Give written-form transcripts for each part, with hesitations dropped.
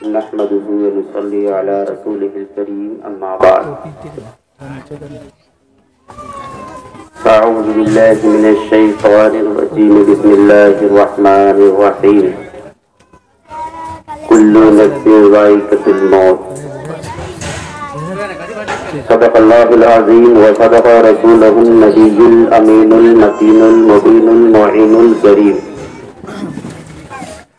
نحمده ونصلي على رسوله الكريم أما بعد أعوذ بالله من الشيطان الرجيم بسم الله الرحمن الرحيم كل نفس ذائقة الموت صدق الله العظيم وصدق رسوله النبي الأمين المتين المبين المعين الكريم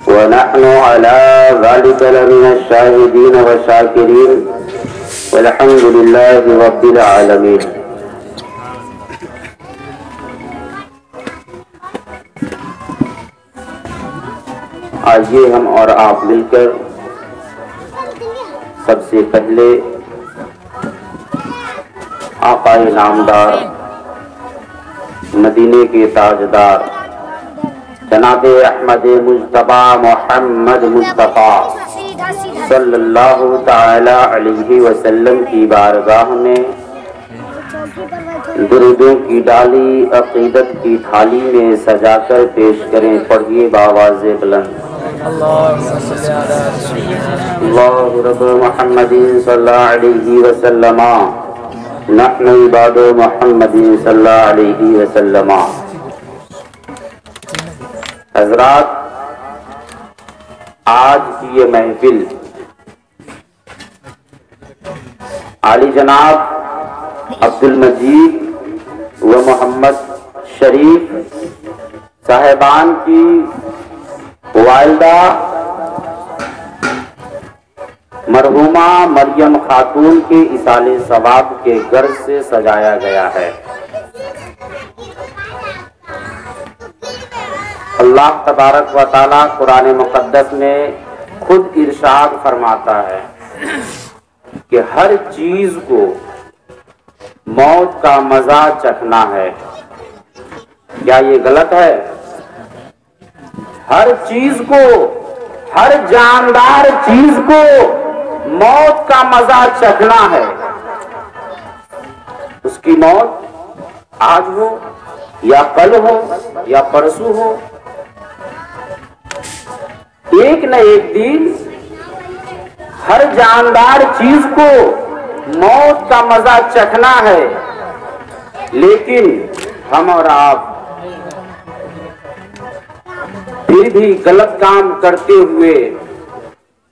ونحن على ذلك لمن الشاهدين والشاكرين والحمد لله رب العالمين. آئیے ہم اور آپ مل کر سب سے پہلے آقا نامدار مدینے کے تاجدار جناب احمد مجتبی محمد مصطفیٰ صلی اللہ تعالی علیہ وسلم کی بارگاہ میں درودوں کی ڈالی عقیدت کی تھالی میں سجا کر پیش کریں. پڑھیے بآواز بلند اللہ رب محمد صلی اللہ علیہ وسلم نحن عباد محمد صلی اللہ علیہ وسلم. حضرات، آج کی یہ محفل عالی جناب عبد المجید و محمد شریف صاحبان کی والدہ مرحومہ مریم خاتون کے ایصال ثواب کے غرض سے سجایا گیا ہے. اللہ تبارک و تعالی قرآن مقدس میں خود ارشاد فرماتا ہے کہ ہر چیز کو موت کا مزہ چکھنا ہے. کیا یہ غلط ہے؟ ہر چیز کو، ہر جاندار چیز کو موت کا مزہ چکھنا ہے. اس کی موت آج ہو یا کل ہو یا پرسوں ہو، ایک نہ ایک دن ہر جاندار چیز کو موت کا مزہ چکھنا ہے. لیکن ہم اور آپ پھر بھی غلط کام کرتے ہوئے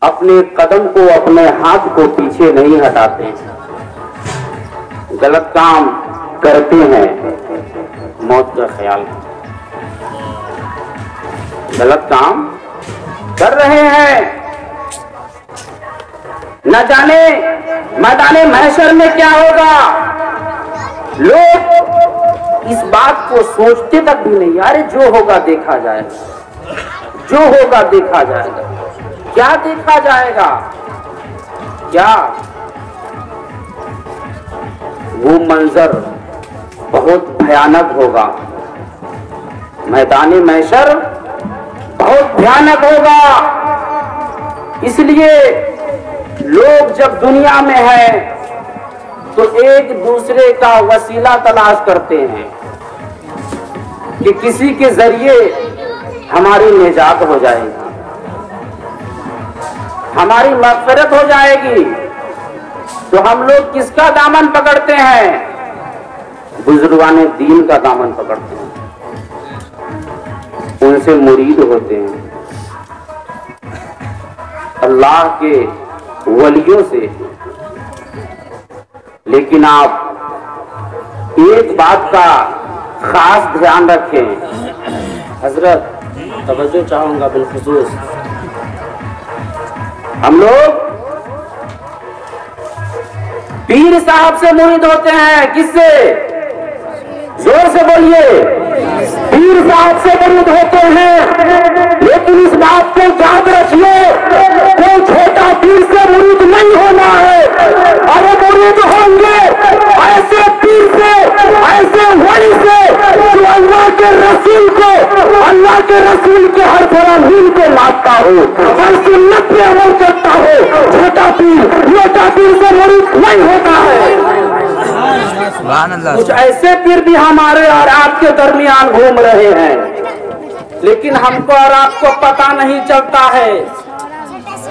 اپنے قدم کو، اپنے ہاتھ کو پیچھے نہیں ہٹاتے. غلط کام کرتے ہیں، موت کا خیال. غلط کام کر رہے ہیں، نہ جانے میدان محشر میں کیا ہوگا. لوگ اس بات کو سوچتے تک بھی نہیں. یار جو ہوگا دیکھا جائے گا، جو ہوگا دیکھا جائے گا. کیا دیکھا جائے گا؟ کیا وہ منظر بہت بھیانک ہوگا. میدان محشر بہت بھیانک ہوگا. اس لیے لوگ جب دنیا میں ہیں تو ایک دوسرے کا وسیلہ تلاش کرتے ہیں کہ کسی کے ذریعے ہماری نجات ہو جائے گی، ہماری مغفرت ہو جائے گی. تو ہم لوگ کس کا دامن پکڑتے ہیں؟ بزرگان دین کا دامن پکڑتے ہیں، ان سے مرید ہوتے ہیں، اللہ کے ولیوں سے. لیکن آپ ایک بات کا خاص دھیان رکھیں. حضرت توجہ چاہوں گا بالخصوص. ہم لوگ پیر صاحب سے مرید ہوتے ہیں. کس سے؟ زور سے بولیے. پیر صاحب سے مرید ہوتے ہیں. لیکن اس بات کو یاد رکھیے، کوئی چھوٹا پیر سے مرید نہیں ہونا ہے. اور مرید ہوں گے ایسے پیر سے، ایسے ولی سے جو اللہ کے رسول کو، اللہ کے رسول کے ہر فرامین کو مانتا ہو، ہر سنت پہ عمل کرتا ہو. چھوٹا پیر، موٹا پیر سے مرید نہیں ہوتا ہے. کچھ ایسے پیر بھی ہمارے اور آپ کے درمیان گھوم رہے ہیں، لیکن ہم کو اور آپ کو پتہ نہیں چلتا ہے.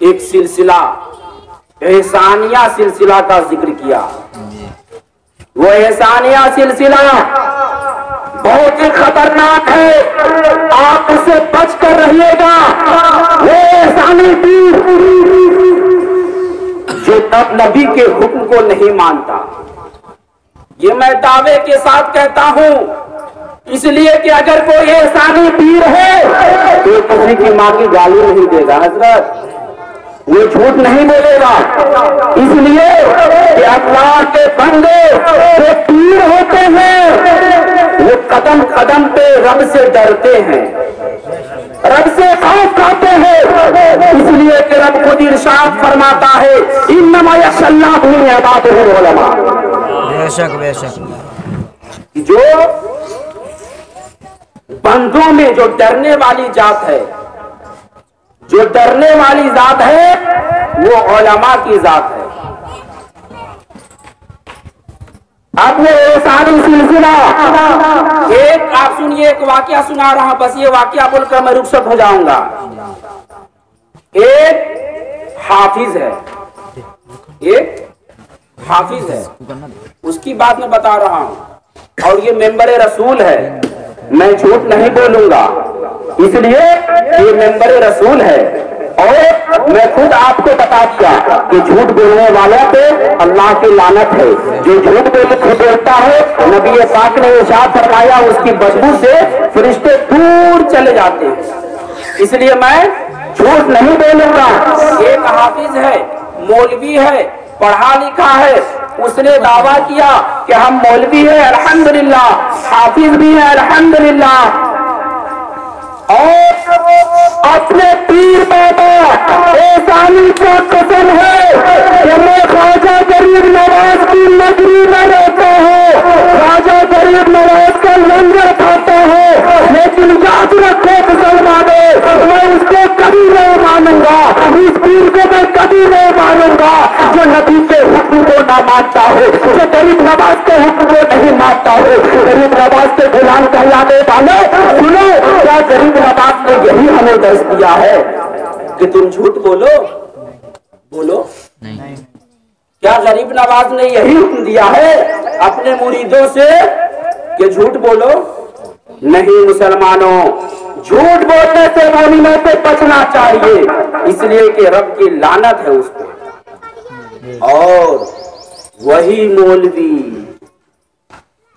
ایک سلسلہ احسانیہ سلسلہ کا ذکر کیا. وہ احسانیہ سلسلہ بہت ہی خطرناک ہے، آپ اسے بچ کر رہیے گا. وہ احسانی پیر جو نبی کے حکم کو نہیں مانتا. یہ میں دعوے کے ساتھ کہتا ہوں، اس لیے کہ اگر کوئی احسانی پیر ہے تو کسی کی ماں کی گالی نہیں دے گا حضرت، وہ جھوٹ نہیں بولے گا. اس لیے کہ اللہ کے بندے جو پیر ہوتے ہیں وہ قدم قدم پہ رب سے ڈرتے ہیں، رب سے خوف کھاتے ہیں. اس لیے کہ رب خود ارشاد فرماتا ہے انما یخشی اللہ من عبادہ العلماء. بے شک بے شک. جو بندوں میں جو ڈرنے والی ذات ہے، جو ڈرنے والی ذات ہے وہ علماء کی ذات ہے. اب وہ ساری سلسلہ ایک آپ سنیے، ایک واقعہ سنا رہا ہوں، بس یہ واقعہ بول کر میں رخصت ہو جاؤں گا. ایک حافظ ہے، ایک حافظ ہے، اس کی بات میں بتا رہا ہوں، اور یہ ممبر رسول ہے، میں جھوٹ نہیں بولوں گا اس لیے یہ ممبر رسول ہے. اور میں خود آپ کو بتا دیا کہ جھوٹ بولنے والوں پہ اللہ کی لعنت ہے. جو جھوٹ بولتا ہے نبی پاک نے ارشاد فرمایا اس کی بدبو سے فرشتے دور چلے جاتے ہیں. اس لیے میں جھوٹ نہیں بولوں گا. ایک حافظ ہے، مولوی ہے، پڑھا لکھا ہے، اس نے دعویٰ کیا کہ ہم مولوی ہیں الحمدللہ، حافظ بھی ہیں الحمدللہ، اور اپنے پیر بابا احسانی کا قسم ہے کہ میں خواجہ غریب نواز کی نگری میں رہتا ہوں، خواجہ غریب نواز کا لنگر کھاتا ہوں، لیکن یاد رکھو مسلمانوں، میں اس کو کبھی نہیں مانوں گا، اس پیر کو میں کبھی نہیں مانوں گا جو نبی کے حکم کو نہ مانتا ہو، جو غریب نواز کے حکم کو نہیں مانتا ہو. غریب نواز کے غلام کہلانے والے سنو، کیا غریب نواز نے یہی ہمیں درس دیا ہے کہ تم جھوٹ بولو؟ بولو نہیں. کیا غریب نواز نے یہی حکم دیا ہے اپنے مریدوں سے کہ جھوٹ بولو؟ نہیں مسلمانوں، جھوٹ بولنے سے مولویوں سے بچنا چاہیے، اس لیے کہ رب کی لعنت ہے اس پہ. اور وہی مولوی،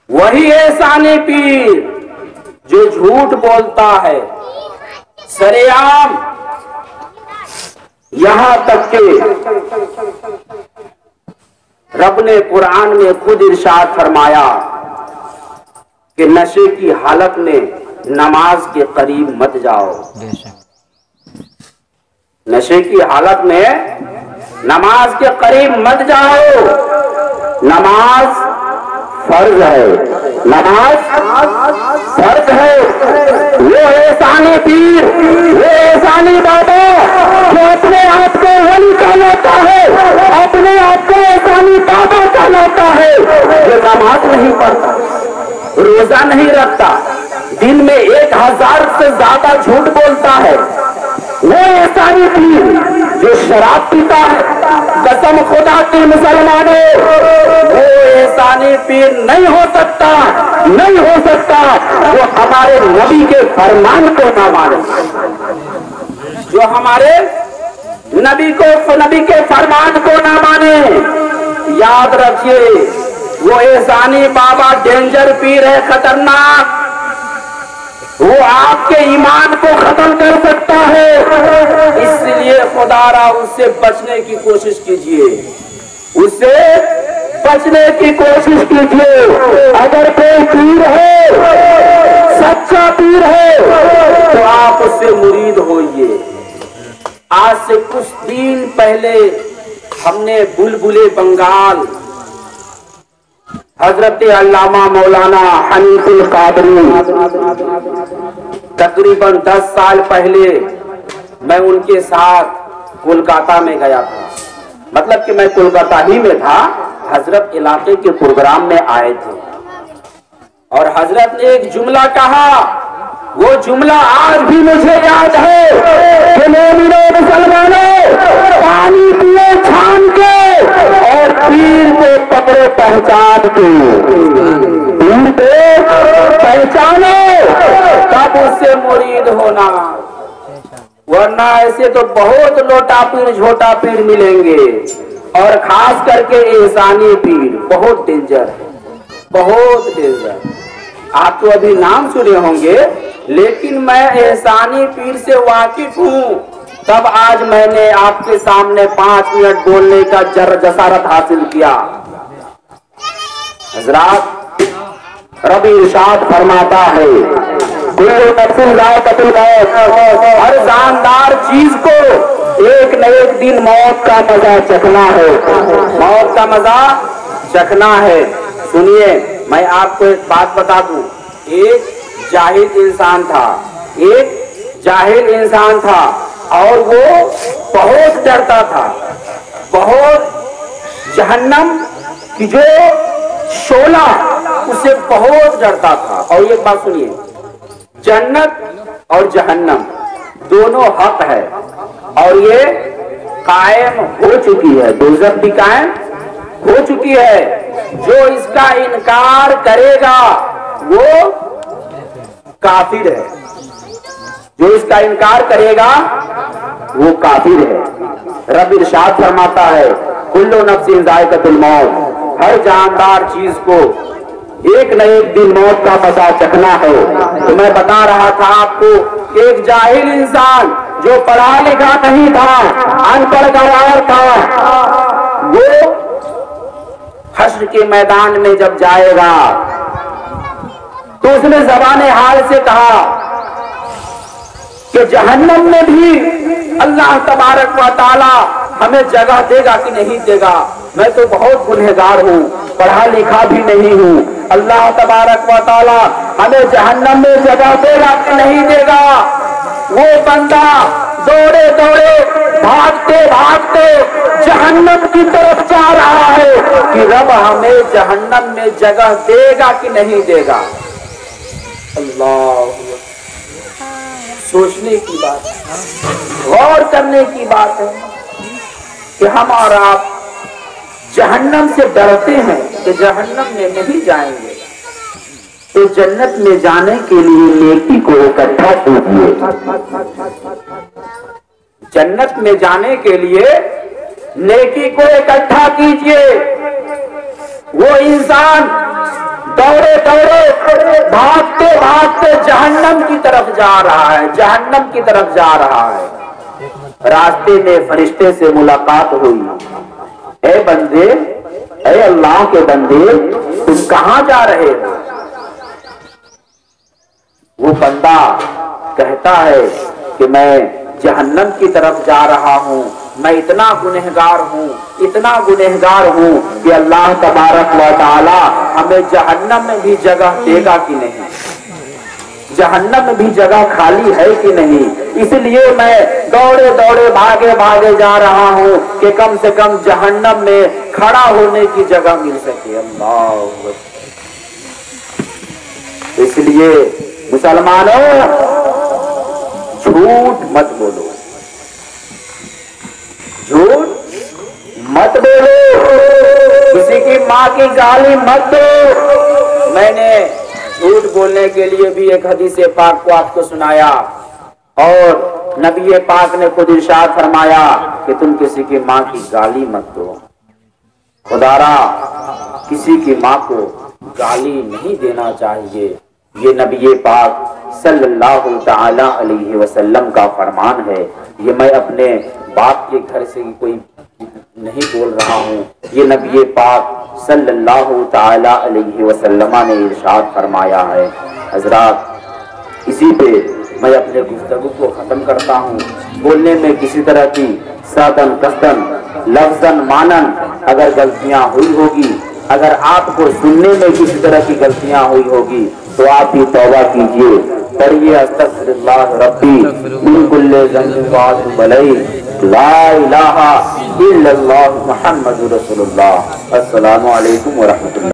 وہی احسانی پیر جو جھوٹ بولتا ہے سرے عام، یہاں تک کہ رب نے قرآن میں خود ارشاد فرمایا کہ نشے کی حالت میں نماز کے قریب مت جاؤ. بے شک. نشے کی حالت میں نماز کے قریب مت جاؤ. نماز فرض ہے، نماز فرض ہے. وہ احسانی پیر، وہ احسانی بابا جو اپنے آپ کو ولی کہلاتا ہے، اپنے آپ کو احسانی بابا کہلاتا ہے، جو نماز نہیں پڑھتا، روزہ نہیں رکھتا، دن میں 1000 سے زیادہ جھوٹ بولتا ہے. وہ احسانی پیر جو شراب پیتا ہے، قسم خدا کی مسلمانوں، وہ احسانی پیر نہیں ہو سکتا، نہیں ہو سکتا جو ہمارے نبی کے فرمان کو نہ مانے، جو ہمارے نبی کے فرمان کو نہ مانے. یاد رکھیے وہ احسانی بابا ڈینجر پیر ہے، خطرناک. وہ آپ کے ایمان کو ختم کر سکتا ہے، اس لیے خدا را اس سے بچنے کی کوشش کیجیے، اس سے بچنے کی کوشش کیجیے. اگر کوئی پیر ہے، سچا پیر ہے، تو آپ اس سے مرید ہوئیے. آج سے کچھ دن پہلے ہم نے بلبل بنگال حضرت علامہ مولانا حنیف القادری، تقریباً 10 سال پہلے میں ان کے ساتھ کولکاتہ میں گیا تھا. مطلب کہ میں کولکاتہ ہی میں تھا، حضرت علاقے کے پروگرام میں آئے تھے، اور حضرت نے ایک جملہ کہا وہ جملہ آج بھی مجھے یاد ہے کہ مومنوں مسلمانوں پانی پیے چھان کے اور پیر کو پکڑے پہچان کے، پیر کو پہچانو تب اس سے مرید ہونا، ورنہ ایسے تو بہت لوٹا پیر جھوٹا پیر ملیں گے، اور خاص کر کے احسانی پیر بہت ڈینجر ہے، بہت ڈینجر۔ آپ تو ابھی نام سنے ہوں گے، لیکن میں احسانی پیر سے واقف ہوں، تب آج میں نے آپ کے سامنے 5 منٹ بولنے کا جسارت حاصل کیا۔ حضرات، رب ارشاد فرماتا ہے کل نفس ذائقۃ الموت، ہر جاندار چیز کو ایک نہ ایک دن موت کا مزہ چکھنا ہے، موت کا مزہ چکھنا ہے۔ سنیے، میں آپ کو ایک بات بتا دوں، ایک جاہل انسان تھا اور وہ بہت ڈرتا تھا، بہت جہنم کی جو شعلہ اسے بہت ڈرتا تھا۔ اور ایک بات سنیے، جنت اور جہنم دونوں حق ہے اور یہ قائم ہو چکی ہے، دوزخ بھی قائم ہو چکی ہے۔ جو اس کا انکار کرے گا وہ کافر ہے، جو اس کا انکار کرے گا وہ کافر ہے۔ رب ارشاد فرماتا ہے کل نفس ذائقۃ الموت، ہر جاندار چیز کو ایک نہ ایک دن موت کا مزہ چکھنا ہے۔ تو میں بتا رہا تھا آپ کو، ایک جاہل انسان جو پڑھا لکھا نہیں تھا، ان پڑھ گوار تھا، وہ حشر کے میدان میں جب جائے گا تو اس نے زبان حال سے کہا کہ جہنم میں بھی اللہ تبارک و تعالی ہمیں جگہ دے گا کہ نہیں دے گا؟ میں تو بہت گنہگار ہوں، پڑھا لکھا بھی نہیں ہوں، اللہ تبارک و تعالی ہمیں جہنم میں جگہ دے گا کہ نہیں دے گا؟ وہ بندہ دوڑے دوڑے بھاگتے بھاگتے جہنم کی طرف جا رہا ہے کہ رب ہمیں جہنم میں جگہ دے گا کہ نہیں دے گا؟ اللہ، سوچنے کی بات ہے، غور کرنے کی بات ہے کہ ہم اور آپ جہنم سے ڈرتے ہیں کہ جہنم میں نہیں جائیں گے، تو جنت میں جانے کے لیے نیکی کو اکٹھا کیجیے۔ جنت میں جانے کے لیے نیکی کو اکٹھا کیجیے۔ وہ انسان دوڑے دوڑے بھاگتے بھاگتے جہنم کی طرف جا رہا ہے، جہنم کی طرف جا رہا ہے۔ راستے میں فرشتے سے ملاقات ہوئی، اے بندے، اے اللہ کے بندے، تم کہاں جا رہے ہو؟ وہ بندہ کہتا ہے کہ میں جہنم کی طرف جا رہا ہوں، میں اتنا گنہگار ہوں، اتنا گنہگار ہوں کہ اللہ تبارک و تعالی ہمیں جہنم میں بھی جگہ دے گا کہ نہیں، جہنم میں بھی جگہ خالی ہے کہ نہیں، اس لیے میں دوڑے دوڑے بھاگے بھاگے جا رہا ہوں کہ کم سے کم جہنم میں کھڑا ہونے کی جگہ مل سکے۔ اللہ، اس لیے مسلمانوں جھوٹ مت بولو، جھوٹ مت بولو، کسی کی ماں کی گالی مت دو۔ میں نے جھوٹ بولنے کے لیے بھی ایک حدیث پاک کو آپ کو سنایا، اور نبی پاک نے خود ارشاد فرمایا کہ تم کسی کی ماں کی گالی مت دو۔ خدا را کسی کی ماں کو گالی نہیں دینا چاہیے، یہ نبی پاک صلی اللہ تعالی علیہ وسلم کا فرمان ہے۔ یہ میں اپنے باپ کے گھر سے کوئی نہیں بول رہا ہوں، یہ نبی پاک صلی اللہ تعالی علیہ وسلم نے ارشاد فرمایا ہے۔ حضرات، اسی پہ میں اپنے گفتگو کو ختم کرتا ہوں۔ بولنے میں کسی طرح کی سادن قصدن لفظاً مانن اگر غلطیاں ہوئی ہوگی، اگر آپ کو سننے میں کسی طرح کی غلطیاں ہوئی ہوگی تو آپ بھی توبہ کیجیے، پڑھیے استغفر اللہ ربی من کل ذنب واتوب الیہ، لا الہ الا اللہ محمد رسول اللہ۔ السلام علیکم ورحمۃ اللہ۔